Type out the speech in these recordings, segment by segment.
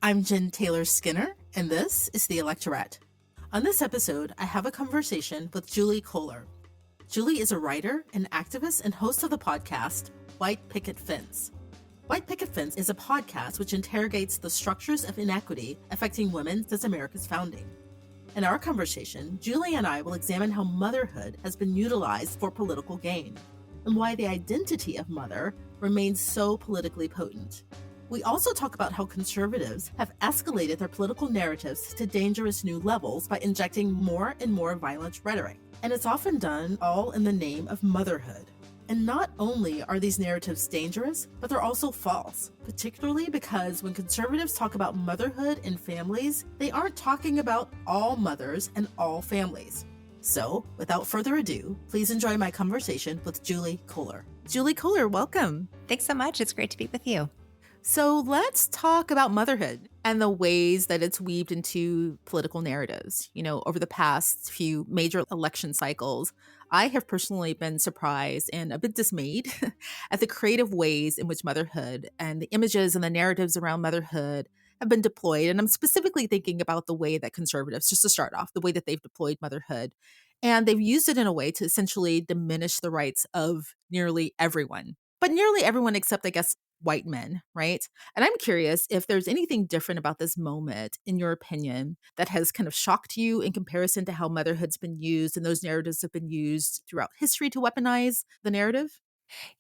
I'm Jen Taylor Skinner, and this is the Electorette. On this episode, I have a conversation with Julie Kohler. Julie is a writer, an activist, and host of the podcast White Picket Fence. White Picket Fence is a podcast which interrogates the structures of inequity affecting women since America's founding. In our conversation, Julie and I will examine how motherhood has been utilized for political gain, and why the identity of mother remains so politically potent. We also talk about how conservatives have escalated their political narratives to dangerous new levels by injecting more and more violent rhetoric. And it's often done all in the name of motherhood. And not only are these narratives dangerous, but they're also false, particularly because when conservatives talk about motherhood and families, they aren't talking about all mothers and all families. So, without further ado, please enjoy my conversation with Julie Kohler. Julie Kohler, welcome. Thanks so much. It's great to be with you. So let's talk about motherhood and the ways that it's weaved into political narratives. Over the past few major election cycles, I have personally been surprised and a bit dismayed at the creative ways in which motherhood and the images and the narratives around motherhood have been deployed. And I'm specifically thinking about the way that conservatives, just to start off, the way that they've deployed motherhood. And they've used it in a way to essentially diminish the rights of nearly everyone. But nearly everyone except, I guess, white men, right? And I'm curious if there's anything different about this moment, in your opinion, that has kind of shocked you in comparison to how motherhood's been used and those narratives have been used throughout history to weaponize the narrative?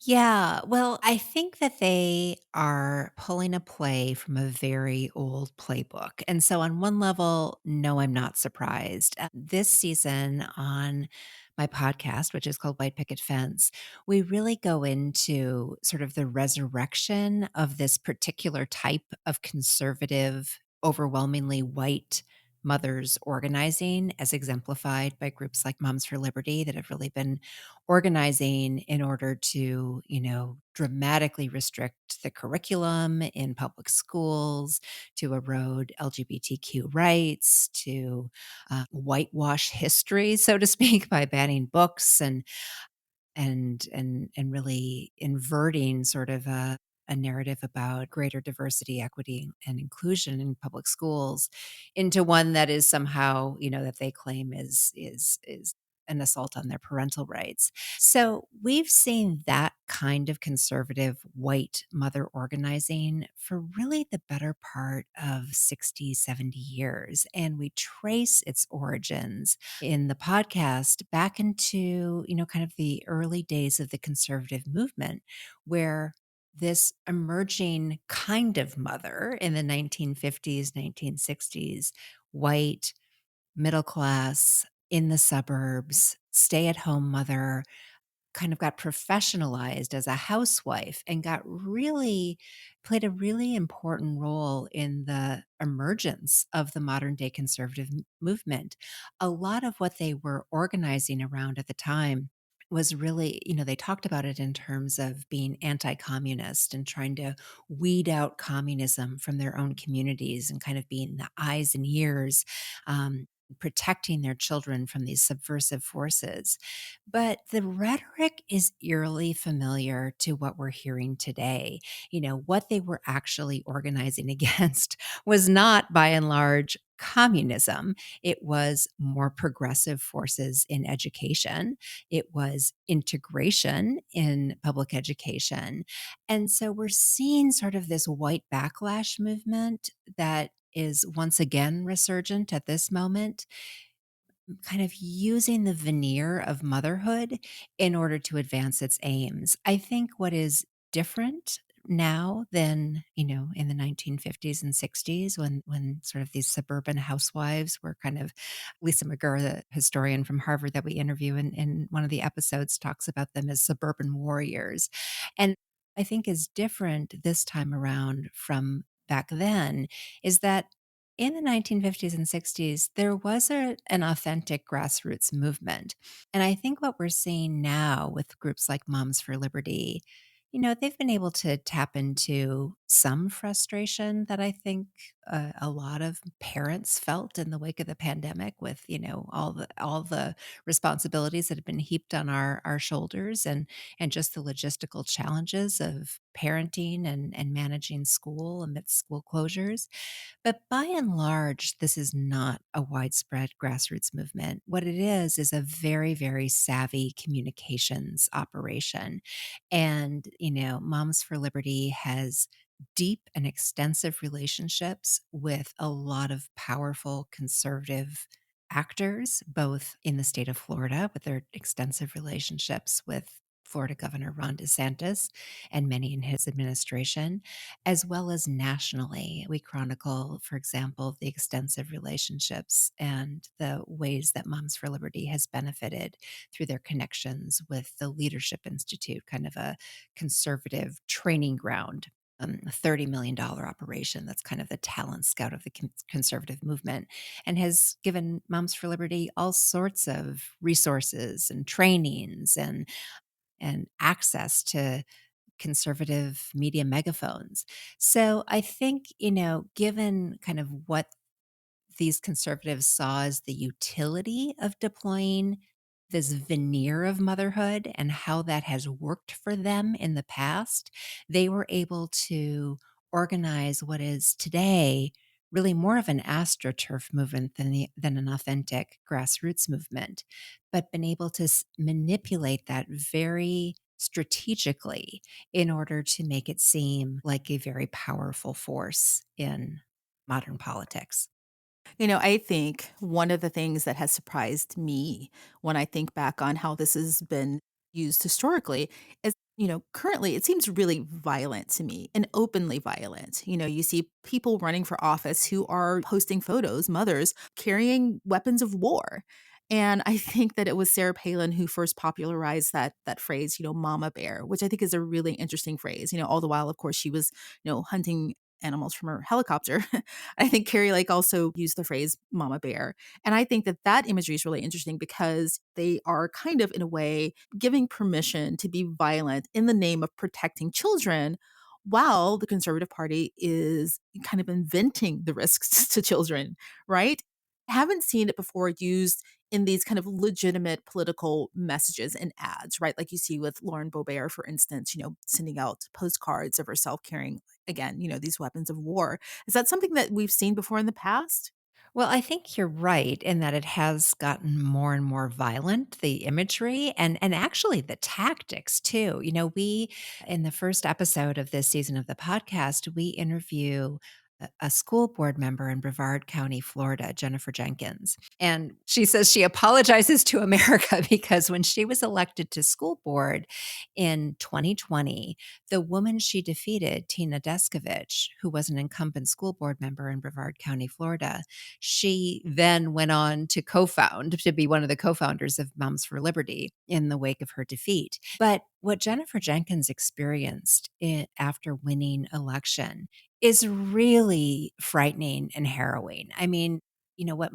Yeah. Well, I think that they are pulling a play from a very old playbook. And so, on one level, no, I'm not surprised. This season on my podcast, which is called White Picket Fence, we really go into sort of the resurrection of this particular type of conservative, overwhelmingly white mothers organizing, as exemplified by groups like Moms for Liberty that have really been organizing in order to, dramatically restrict the curriculum in public schools, to erode LGBTQ rights, to whitewash history, so to speak, by banning books and really inverting sort of a narrative about greater diversity, equity, and inclusion in public schools into one that is somehow, that they claim is an assault on their parental rights. So we've seen that kind of conservative white mother organizing for really the better part of 60, 70 years. And we trace its origins in the podcast back into, kind of the early days of the conservative movement, where this emerging kind of mother in the 1950s, 1960s, white, middle class, in the suburbs, stay at home mother, kind of got professionalized as a housewife and got really played a really important role in the emergence of the modern day conservative movement. A lot of what they were organizing around at the time was really, they talked about it in terms of being anti communist and trying to weed out communism from their own communities and kind of being the eyes and ears, protecting their children from these subversive forces. But the rhetoric is eerily familiar to what we're hearing today. What they were actually organizing against was not, by and large, communism. It was more progressive forces in education. It was integration in public education. And so we're seeing sort of this white backlash movement that is once again resurgent at this moment, kind of using the veneer of motherhood in order to advance its aims. I think what is different now than, in the 1950s and 60s when sort of these suburban housewives were kind of Lisa McGurr, the historian from Harvard that we interview in one of the episodes, talks about them as suburban warriors. And I think is different this time around from back then is that in the 1950s and 60s, there was an authentic grassroots movement. And I think what we're seeing now with groups like Moms for Liberty, they've been able to tap into some frustration that I think a lot of parents felt in the wake of the pandemic with, all the responsibilities that have been heaped on our shoulders, and just the logistical challenges of parenting and managing school amidst school closures. But by and large, this is not a widespread grassroots movement. What it is a very, very savvy communications operation. And, Moms for Liberty has deep and extensive relationships with a lot of powerful conservative actors, both in the state of Florida, with their extensive relationships with Florida Governor Ron DeSantis and many in his administration, as well as nationally. We chronicle, for example, the extensive relationships and the ways that Moms for Liberty has benefited through their connections with the Leadership Institute, kind of a conservative training ground. A $30 million operation that's kind of the talent scout of the conservative movement, and has given Moms for Liberty all sorts of resources and trainings and access to conservative media megaphones. So I think, given kind of what these conservatives saw as the utility of deploying this veneer of motherhood and how that has worked for them in the past, they were able to organize what is today really more of an astroturf movement than an authentic grassroots movement, but been able to manipulate that very strategically in order to make it seem like a very powerful force in modern politics. I think one of the things that has surprised me when I think back on how this has been used historically is, currently it seems really violent to me and openly violent. You see people running for office who are posting photos, mothers carrying weapons of war. And I think that it was Sarah Palin who first popularized that phrase, mama bear, which I think is a really interesting phrase. All the while, of course, she was, hunting animals from her helicopter. I think Carrie Lake also used the phrase mama bear. And I think that that imagery is really interesting because they are kind of, in a way, giving permission to be violent in the name of protecting children, while the Conservative Party is kind of inventing the risks to children, right? Haven't seen it before used in these kind of legitimate political messages and ads, right? Like you see with Lauren Boebert, for instance, sending out postcards of herself carrying, again, these weapons of war. Is that something that we've seen before in the past? Well, I think you're right in that it has gotten more and more violent, the imagery and actually the tactics too. We in the first episode of this season of the podcast, we interview a school board member in Brevard County, Florida, Jennifer Jenkins. And she says she apologizes to America because when she was elected to school board in 2020, the woman she defeated, Tina Deskovich, who was an incumbent school board member in Brevard County, Florida, she then went on to to be one of the co-founders of Moms for Liberty in the wake of her defeat. But what Jennifer Jenkins experienced after winning election is really frightening and harrowing. I mean, what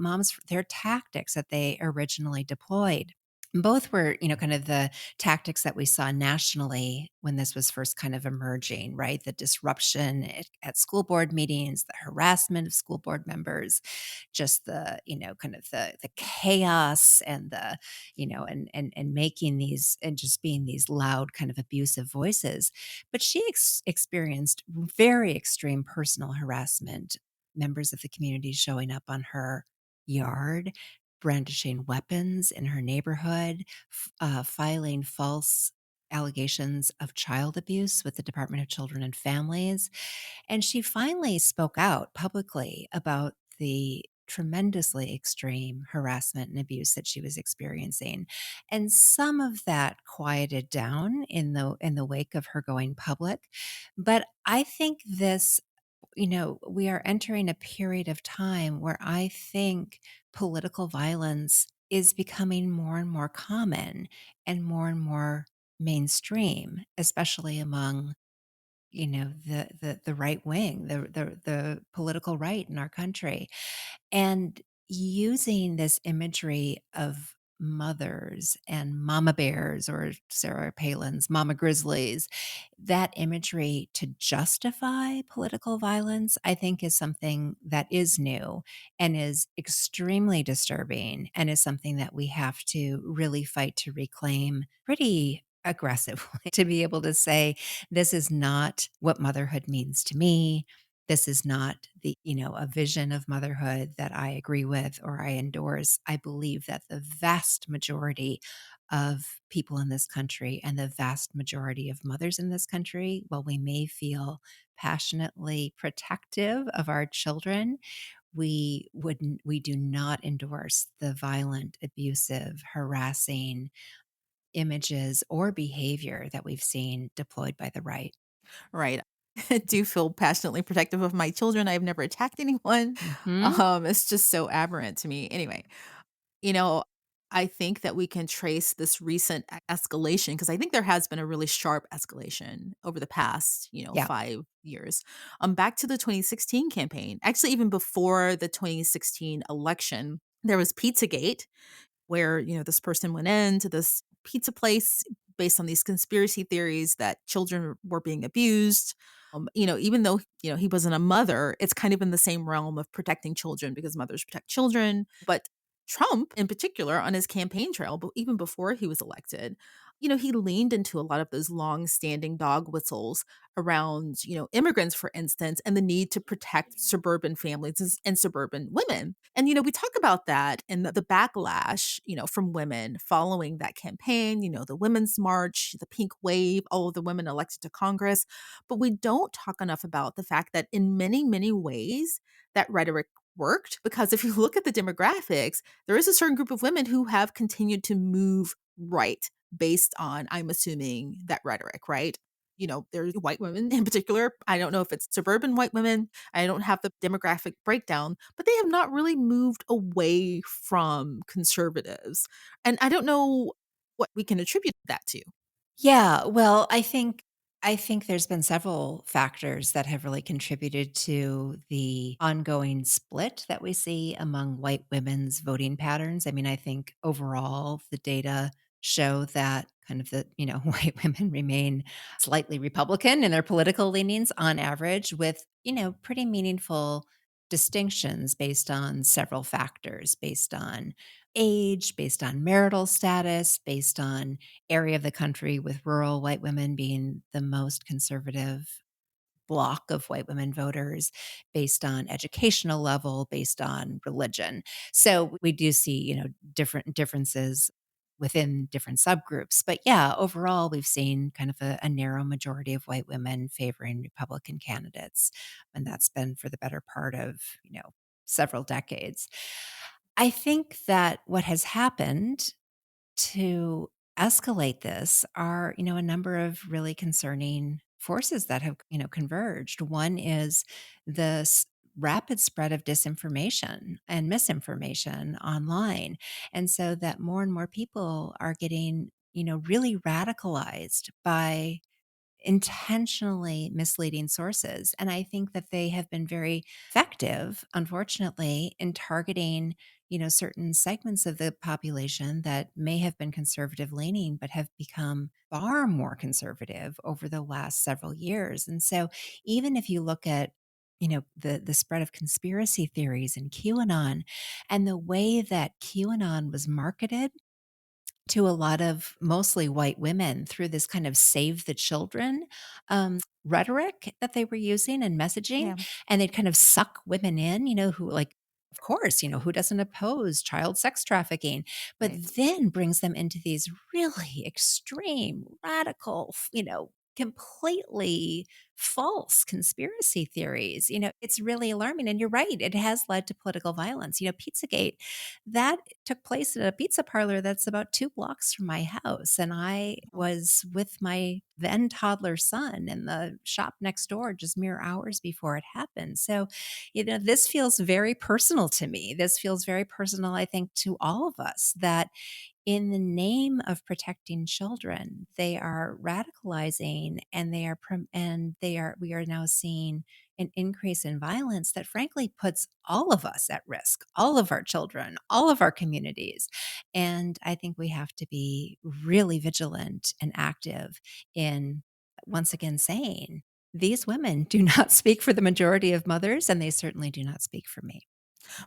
their tactics that they originally deployed. Both were, kind of the tactics that we saw nationally when this was first kind of emerging, right? The disruption at school board meetings, the harassment of school board members, just the, kind of the chaos and the, and making these and just being these loud kind of abusive voices. But she experienced very extreme personal harassment, members of the community showing up on her yard, brandishing weapons in her neighborhood, filing false allegations of child abuse with the Department of Children and Families. And she finally spoke out publicly about the tremendously extreme harassment and abuse that she was experiencing. And some of that quieted down in the wake of her going public. But I think we are entering a period of time where I think political violence is becoming more and more common and more mainstream, especially among the right wing, the political right in our country, and using this imagery of mothers and mama bears or Sarah Palin's mama grizzlies, that imagery to justify political violence, I think is something that is new and is extremely disturbing and is something that we have to really fight to reclaim pretty aggressively to be able to say, this is not what motherhood means to me. This is not a vision of motherhood that I agree with or I endorse. I believe that the vast majority of people in this country and the vast majority of mothers in this country, while we may feel passionately protective of our children, we do not endorse the violent, abusive, harassing images or behavior that we've seen deployed by the right. Right. I do feel passionately protective of my children. I've never attacked anyone. Mhm. It's just so aberrant to me. Anyway, you know, I think that we can trace this recent escalation because I think there has been a really sharp escalation over the past, Yeah. 5 years. Back to the 2016 campaign. Actually, even before the 2016 election, there was Pizzagate, where, this person went into this pizza place based on these conspiracy theories that children were being abused. Even though, he wasn't a mother, it's kind of in the same realm of protecting children because mothers protect children. But Trump, in particular, on his campaign trail, but even before he was elected, he leaned into a lot of those long-standing dog whistles around, immigrants, for instance, and the need to protect suburban families and suburban women. And, we talk about that and the backlash, from women following that campaign, the Women's March, the Pink Wave, all of the women elected to Congress. But we don't talk enough about the fact that in many, many ways, that rhetoric worked because if you look at the demographics, there is a certain group of women who have continued to move right based on, I'm assuming, that rhetoric, right? There's white women in particular. I don't know if it's suburban white women. I don't have the demographic breakdown, but they have not really moved away from conservatives. And I don't know what we can attribute that to. Yeah, well, I think there's been several factors that have really contributed to the ongoing split that we see among white women's voting patterns. I mean, I think overall the data show that kind of white women remain slightly Republican in their political leanings on average with, pretty meaningful distinctions based on several factors, based on age, based on marital status, based on area of the country, with rural white women being the most conservative block of white women voters, based on educational level, based on religion. So we do see, different differences within different subgroups. But yeah, overall, we've seen kind of a narrow majority of white women favoring Republican candidates. And that's been for the better part of, several decades. I think that what has happened to escalate this are, a number of really concerning forces that have, converged. One is the rapid spread of disinformation and misinformation online. And so that more and more people are getting, really radicalized by intentionally misleading sources. And I think that they have been very effective, unfortunately, in targeting, certain segments of the population that may have been conservative leaning, but have become far more conservative over the last several years. And so even if you look at the spread of conspiracy theories and QAnon and the way that QAnon was marketed to a lot of mostly white women through this kind of save the children rhetoric that they were using and messaging. Yeah, And they'd kind of suck women in, who like, of course, who doesn't oppose child sex trafficking, but right. then brings them into these really extreme, radical, completely false conspiracy theories. It's really alarming. And you're right, it has led to political violence. Pizzagate, that took place at a pizza parlor that's about 2 blocks from my house, and I Oh, was with my then toddler son in the shop next door just mere hours before it happened. So, this feels very personal to me. This feels very personal, I think, to all of us that in the name of protecting children, they are radicalizing and they are we are now seeing an increase in violence that frankly puts all of us at risk, all of our children, all of our communities. And I think we have to be really vigilant and active in once again saying, these women do not speak for the majority of mothers, and they certainly do not speak for me.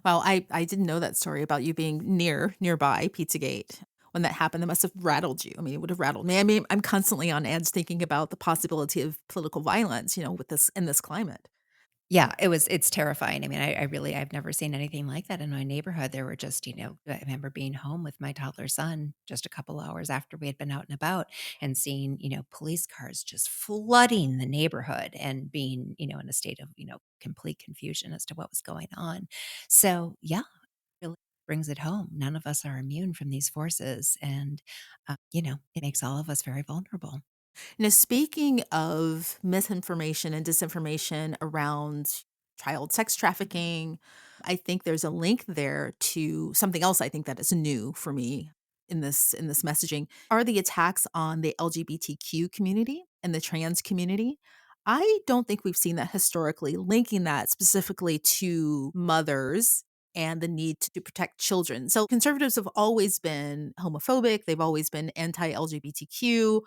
Well, I didn't know that story about you being nearby Pizzagate. When that happened, that must have rattled you. I mean, it would have rattled me. I mean, I'm constantly on edge thinking about the possibility of political violence, with this in this climate. Yeah, it's terrifying. I mean, I've never seen anything like that in my neighborhood. There were just, I remember being home with my toddler son just a couple hours after we had been out and about and seeing, police cars just flooding the neighborhood and being, in a state of, complete confusion as to what was going on. So, yeah, really brings it home. None of us are immune from these forces. And, it makes all of us very vulnerable. Speaking of misinformation and disinformation around child sex trafficking, I think there's a link there to something else I think that is new for me in this messaging are the attacks on the LGBTQ community and the trans community. I don't think we've seen that historically, linking that specifically to mothers and the need to protect children. So conservatives have always been homophobic, they've always been anti LGBTQ,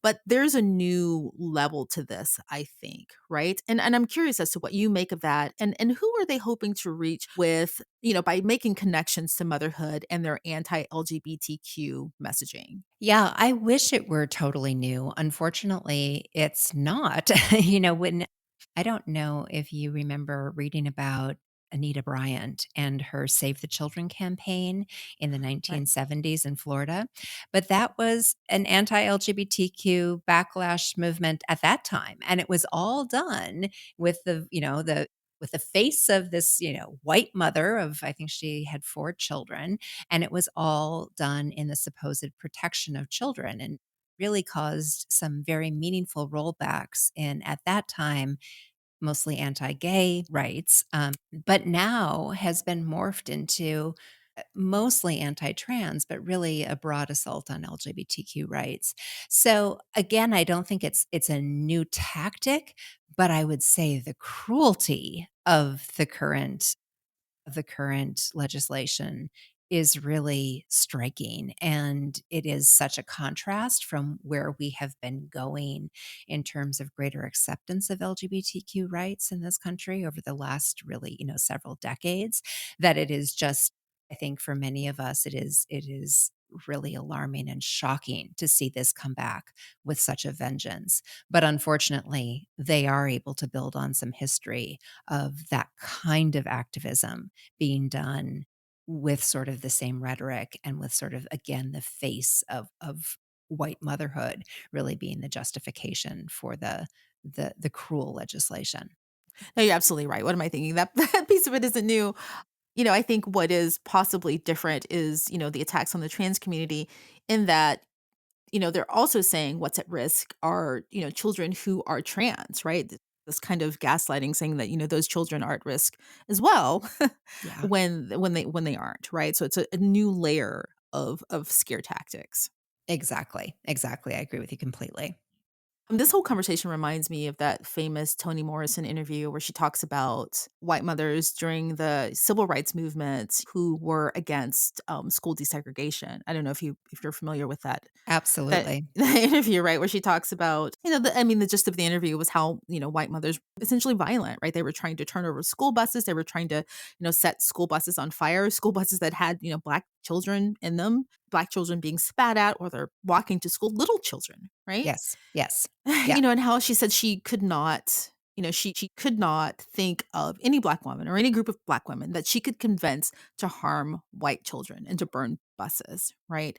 but there's a new level to this, I think, right? And I'm curious as to what you make of that. And who are they hoping to reach with, by making connections to motherhood and their anti-LGBTQ messaging? Yeah, I wish it were totally new. Unfortunately, it's not. When I don't know if you remember reading about Anita Bryant and her Save the Children campaign in the Right. 1970s in Florida, but that was an anti-LGBTQ backlash movement at that time, and it was all done with the face of this, white mother of I think she had 4 children, and it was all done in the supposed protection of children and really caused some very meaningful rollbacks in, at that time, mostly anti-gay rights, but now has been morphed into mostly anti-trans, but really a broad assault on LGBTQ rights. So again, I don't think it's a new tactic, but I would say the cruelty of the current legislation is really striking. And it is such a contrast from where we have been going in terms of greater acceptance of LGBTQ rights in this country over the last really, several decades, that it is just, I think for many of us, it is really alarming and shocking to see this come back with such a vengeance. But unfortunately, they are able to build on some history of that kind of activism being done with sort of the same rhetoric and with sort of, again, the face of white motherhood really being the justification for the cruel legislation. No, you're absolutely right. What am I thinking? That that piece of it isn't new. I think what is possibly different is, the attacks on the trans community in that they're also saying what's at risk are, children who are trans, right? This kind of gaslighting saying that, those children are at risk as well Yeah. when they aren't, right? So it's a new layer of scare tactics. Exactly, exactly. I agree with you completely. This whole conversation reminds me of that famous Toni Morrison interview where she talks about white mothers during the civil rights movement who were against school desegregation. I don't know if you're familiar with that Absolutely. that interview, right, where she talks about, the gist of the interview was how, white mothers were essentially violent, right? They were trying to turn over school buses. They were trying to, set school buses on fire, school buses that had, black children in them, black children being spat at, or they're walking to school, little children, right? Yes, yes. Yeah. And how she said she could not, she could not think of any black woman or any group of black women that she could convince to harm white children and to burn buses, right?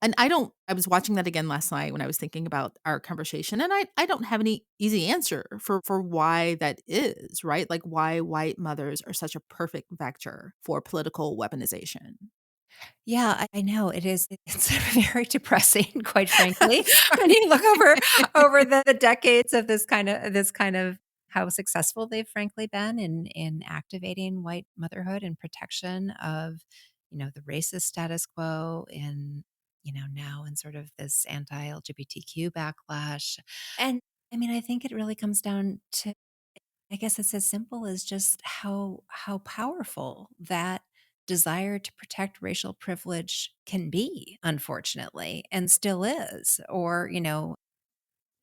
And I was watching that again last night when I was thinking about our conversation, and I don't have any easy answer for why that is, right? Like why white mothers are such a perfect vector for political weaponization. Yeah, I know it is. It's very depressing, quite frankly, when you look over the decades of this kind of how successful they've frankly been in activating white motherhood and protection of, the racist status quo in, now in sort of this anti-LGBTQ backlash. And I mean, I think it really comes down to I guess it's as simple as just how powerful that desire to protect racial privilege can be, unfortunately, and still is, or,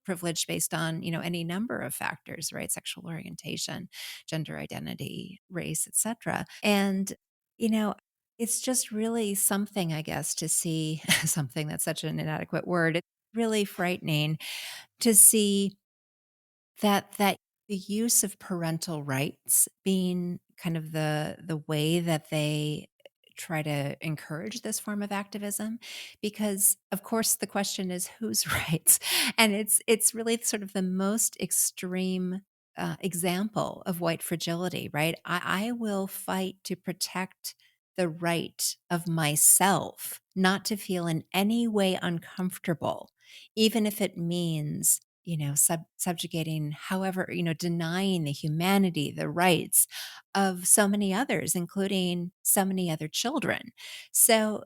privilege based on, any number of factors, right? Sexual orientation, gender identity, race, etc. And, you know, it's just really something, I guess, to see something that's such an inadequate word. It's really frightening to see that the use of parental rights being kind of the way that they try to encourage this form of activism, because of course the question is whose rights, and it's really sort of the most extreme example of white fragility, right? I will fight to protect the right of myself not to feel in any way uncomfortable, even if it means, subjugating, however, denying the humanity, the rights of so many others, including so many other children. So,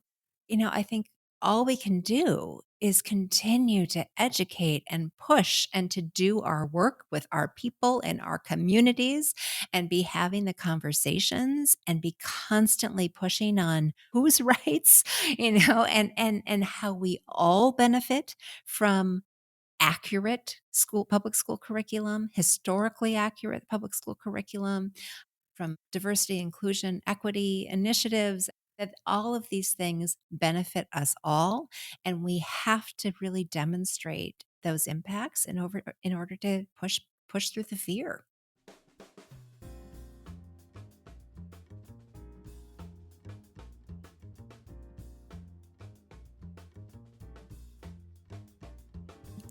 I think all we can do is continue to educate and push and to do our work with our people and our communities and be having the conversations and be constantly pushing on whose rights, and how we all benefit from accurate public school curriculum, historically accurate public school curriculum, from diversity, inclusion, equity initiatives, that all of these things benefit us all. And we have to really demonstrate those impacts in order to push through the fear.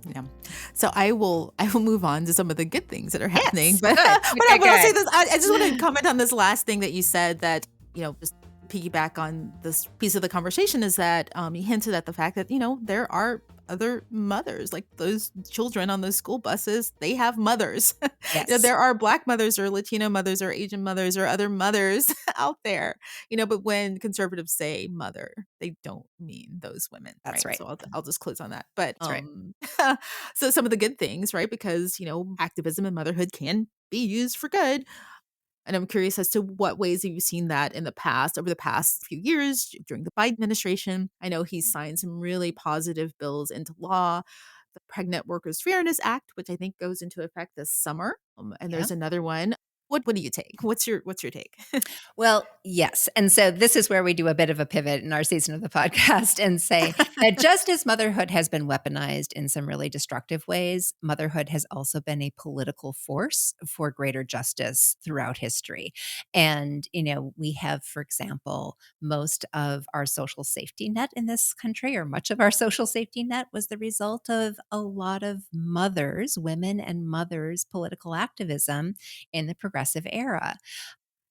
Yeah. So I will move on to some of the good things that are happening. Yes. But Good. Okay, but I'll say good. this. I just want to comment on this last thing that you said, that, just piggyback on this piece of the conversation, is that you hinted at the fact that, there are other mothers, like those children on those school buses, they have mothers. Yes. There are Black mothers or Latino mothers or Asian mothers or other mothers out there, but when conservatives say mother, they don't mean those women, That's right? right. So I'll just close on that. But That's right. so some of the good things, right? Because, activism and motherhood can be used for good. And I'm curious as to what ways have you seen that in the past, over the past few years during the Biden administration. I know he's signed some really positive bills into law. The Pregnant Workers Fairness Act, which I think goes into effect this summer. And Yeah. there's another one. What do you take? What's your take? Well, yes. And so this is where we do a bit of a pivot in our season of the podcast and say that just as motherhood has been weaponized in some really destructive ways, motherhood has also been a political force for greater justice throughout history. And, we have, for example, most of our social safety net in this country, or much of our social safety net, was the result of a lot of mothers, women and mothers' political activism in the progressive era.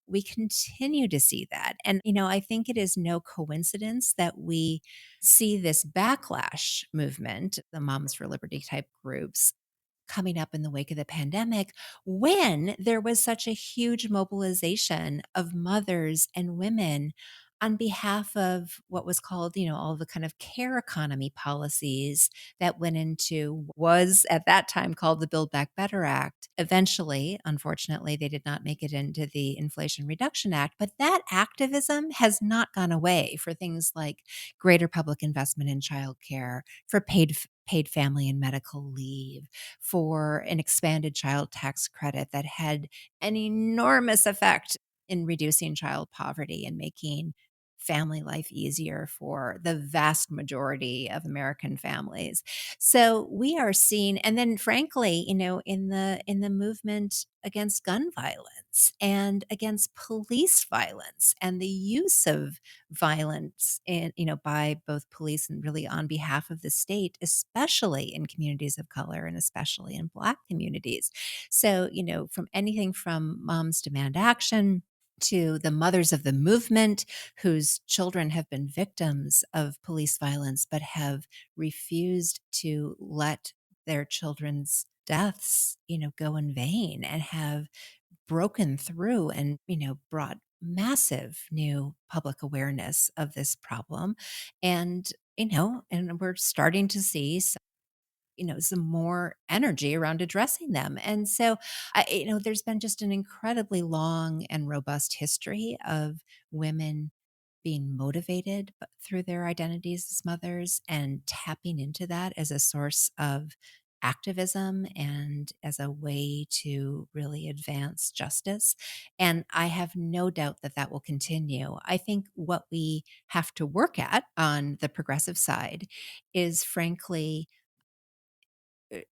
We continue to see that. And, I think it is no coincidence that we see this backlash movement, the Moms for Liberty type groups, coming up in the wake of the pandemic, when there was such a huge mobilization of mothers and women on behalf of what was called, all the kind of care economy policies that went into, was at that time called the Build Back Better Act. Eventually, unfortunately, they did not make it into the Inflation Reduction Act, but that activism has not gone away for things like greater public investment in childcare, for paid family and medical leave, for an expanded child tax credit that had an enormous effect in reducing child poverty and making family life easier for the vast majority of American families. So we are seeing, and then frankly, in the movement against gun violence and against police violence and the use of violence by both police and really on behalf of the state, especially in communities of color and especially in Black communities. So, from anything from Moms Demand Action to the mothers of the movement whose children have been victims of police violence but have refused to let their children's deaths, go in vain, and have broken through and, brought massive new public awareness of this problem. And, and we're starting to see some more energy around addressing them. And so, there's been just an incredibly long and robust history of women being motivated through their identities as mothers and tapping into that as a source of activism and as a way to really advance justice. And I have no doubt that that will continue. I think what we have to work at on the progressive side is, frankly,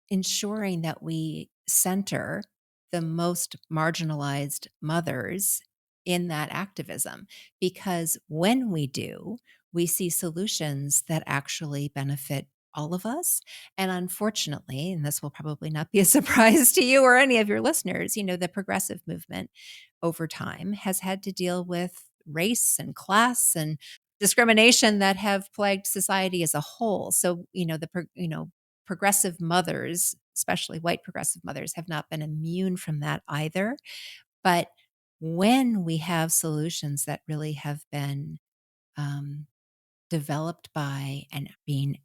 ensuring that we center the most marginalized mothers in that activism. Because when we do, we see solutions that actually benefit all of us. And unfortunately, and this will probably not be a surprise to you or any of your listeners, the progressive movement over time has had to deal with race and class and discrimination that have plagued society as a whole. So, progressive mothers, especially white progressive mothers, have not been immune from that either. But when we have solutions that really have been um, developed by and being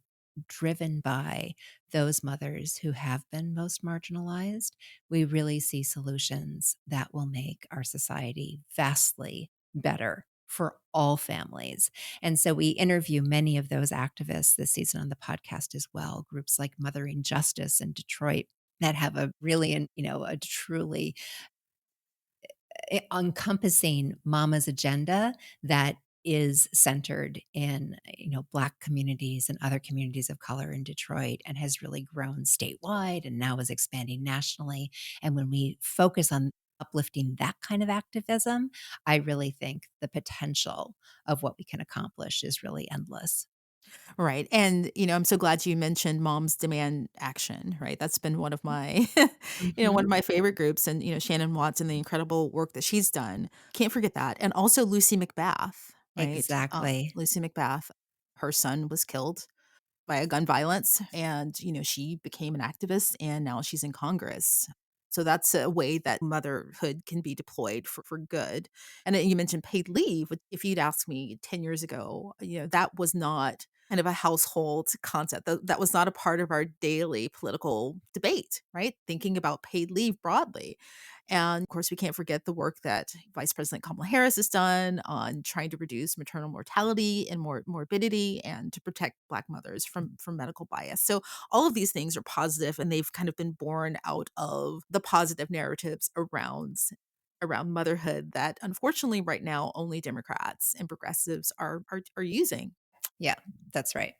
driven by those mothers who have been most marginalized, we really see solutions that will make our society vastly better for all families. And so we interview many of those activists this season on the podcast as well, groups like Mothering Justice in Detroit that have a really, a truly encompassing mama's agenda that is centered in Black communities and other communities of color in Detroit, and has really grown statewide and now is expanding nationally. And when we focus on uplifting that kind of activism, I really think the potential of what we can accomplish is really endless. Right. And, I'm so glad you mentioned Moms Demand Action, right? That's been one of my, one Mhm. of my favorite groups. And, Shannon Watts and the incredible work that she's done. Can't forget that. And also Lucy McBath, right? Exactly. Lucy McBath, her son was killed by a gun violence, and she became an activist, and now she's in Congress. So that's a way that motherhood can be deployed for good. And then you mentioned paid leave. If you'd asked me 10 years ago, that was not kind of a household concept. That was not a part of our daily political debate, right? Thinking about paid leave broadly. And of course, we can't forget the work that Vice President Kamala Harris has done on trying to reduce maternal mortality and morbidity, and to protect Black mothers from medical bias. So all of these things are positive, and they've kind of been born out of the positive narratives around motherhood that unfortunately right now only Democrats and progressives are using. Yeah, that's right.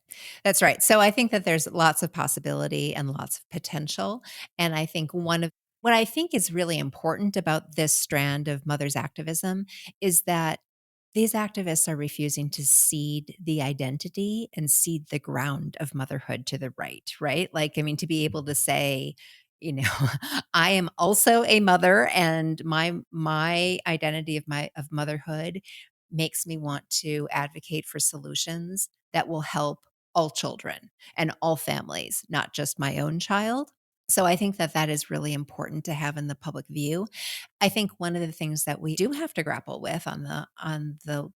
That's right. So I think that there's lots of possibility and lots of potential. And I think one of what I think is really important about this strand of mothers activism is that these activists are refusing to cede the identity and cede the ground of motherhood to the right? Like, I mean, to be able to say, I am also a mother, and my identity of motherhood makes me want to advocate for solutions that will help all children and all families, not just my own child. So I think that that is really important to have in the public view. I think one of the things that we do have to grapple with on the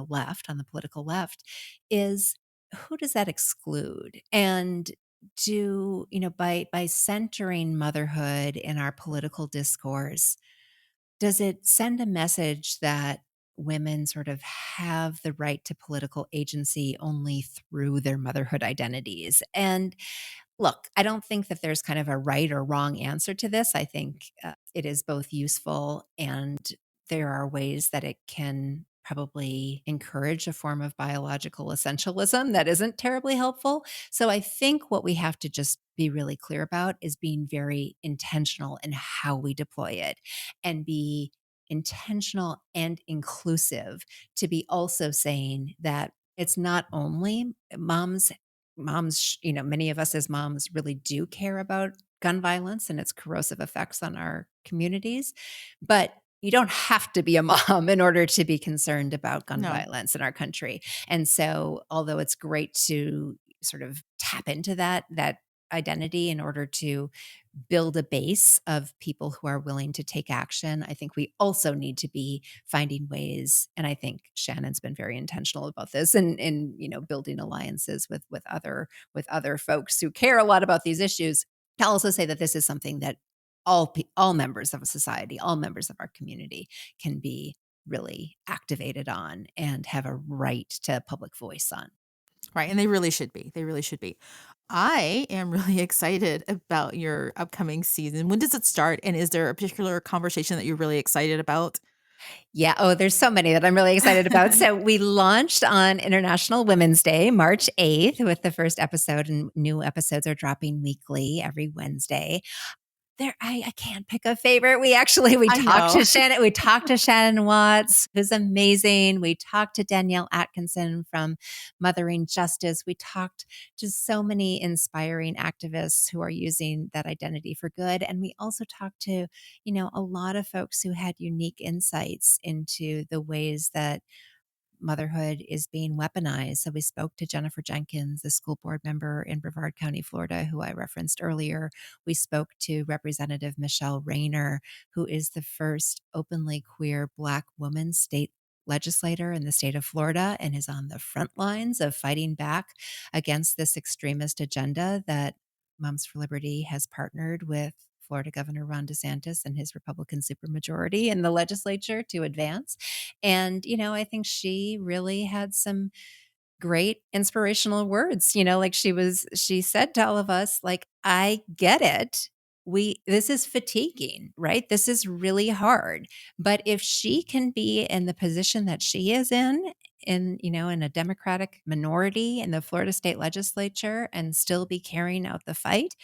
left, on the political left, is who does that exclude? And by centering motherhood in our political discourse, does it send a message that women sort of have the right to political agency only through their motherhood identities? And look, I don't think that there's kind of a right or wrong answer to this. I think it is both useful, and there are ways that it can probably encourage a form of biological essentialism that isn't terribly helpful. So I think what we have to just be really clear about is being very intentional in how we deploy it, and be intentional and inclusive, to be also saying that it's not only moms, many of us as moms really do care about gun violence and its corrosive effects on our communities, but you don't have to be a mom in order to be concerned about gun No. violence in our country. And so, although it's great to sort of tap into that identity in order to build a base of people who are willing to take action. I think we also need to be finding ways, and I think Shannon's been very intentional about this and building alliances with other folks who care a lot about these issues. I'll also say that this is something that all members of a society, all members of our community can be really activated on and have a right to public voice on. Right. And they really should be. They really should be. I am really excited about your upcoming season. When does it start? And is there a particular conversation that you're really excited about? Yeah. Oh, there's so many that I'm really excited about. So we launched on International Women's Day, March 8th, with the first episode, and new episodes are dropping weekly every Wednesday. I can't pick a favorite. We I talked know. to Shannon. We talked to Shannon Watts, who's amazing. We talked to Danielle Atkinson from Mothering Justice. We talked to so many inspiring activists who are using that identity for good. And we also talked to, a lot of folks who had unique insights into the ways that motherhood is being weaponized. So we spoke to Jennifer Jenkins, the school board member in Brevard County, Florida, who I referenced earlier. We spoke to Representative Michelle Rayner, who is the first openly queer Black woman state legislator in the state of Florida and is on the front lines of fighting back against this extremist agenda that Moms for Liberty has partnered with Florida Governor Ron DeSantis and his Republican supermajority in the legislature to advance. And, I think she really had some great inspirational words, like she said to all of us, like, I get it. This is fatiguing, right? This is really hard. But if she can be in the position that she is in a Democratic minority in the Florida state legislature and still be carrying out the fight,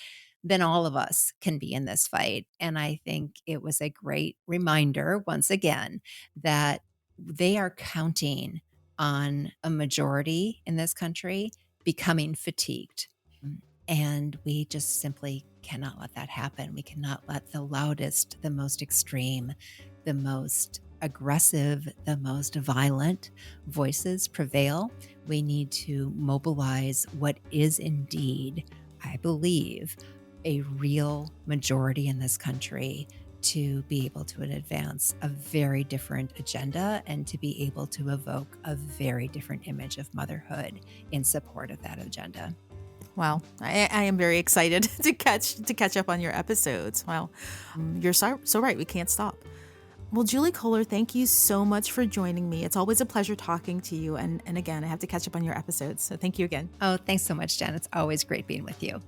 then all of us can be in this fight. And I think it was a great reminder, once again, that they are counting on a majority in this country becoming fatigued. And we just simply cannot let that happen. We cannot let the loudest, the most extreme, the most aggressive, the most violent voices prevail. We need to mobilize what is indeed, I believe, a real majority in this country to be able to advance a very different agenda and to be able to evoke a very different image of motherhood in support of that agenda. Wow. I am very excited to catch up on your episodes. Wow. You're so right. We can't stop. Well, Julie Kohler, thank you so much for joining me. It's always a pleasure talking to you. And again, I have to catch up on your episodes. So thank you again. Oh, thanks so much, Jen. It's always great being with you.